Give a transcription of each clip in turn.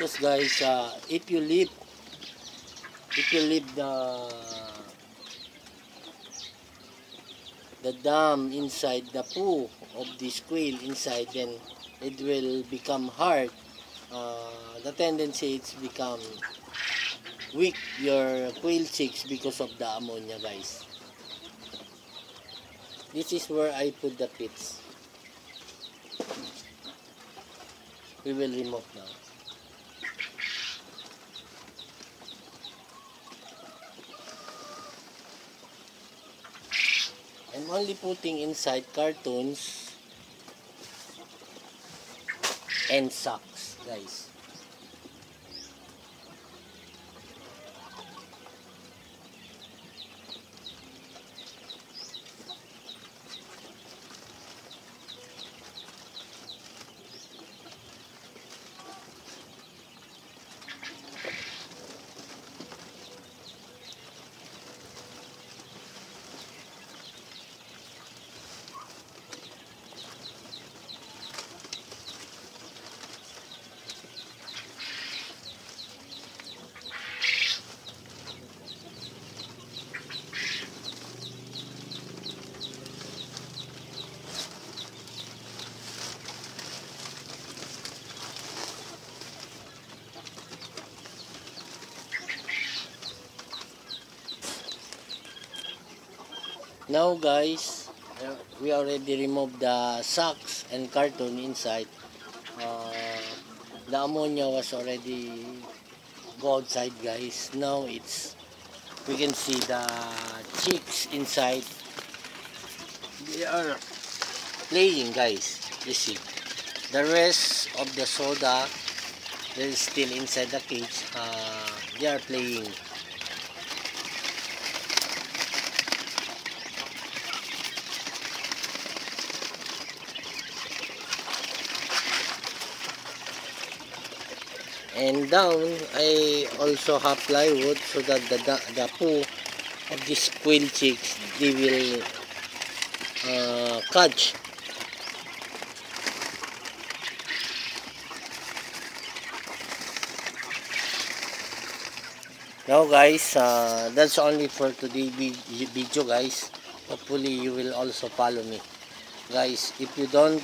because guys, if you leave the dam inside the poo of this quail inside, then it will become hard. The tendency it's become weak, your quail chicks, because of the ammonia, guys. This is where I put the pits. We will remove now. I'm only putting inside cartons and sacks, guys. Now guys, we already removed the sacks and carton inside. The ammonia was already go outside, guys. Now we can see the chicks inside. They are playing, guys. You see, the rest of the soda that is still inside the cage. They are playing. And down, I also have plywood so that the poo of these quail chicks, they will catch. Now guys, that's only for today's video, guys. Hopefully you will also follow me, guys. If you don't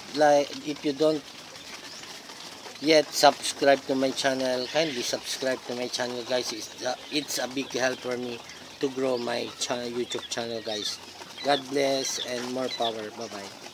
yet subscribe to my channel, kindly subscribe to my channel, guys. It's a big help for me to grow my YouTube channel, guys. God bless and more power. Bye bye.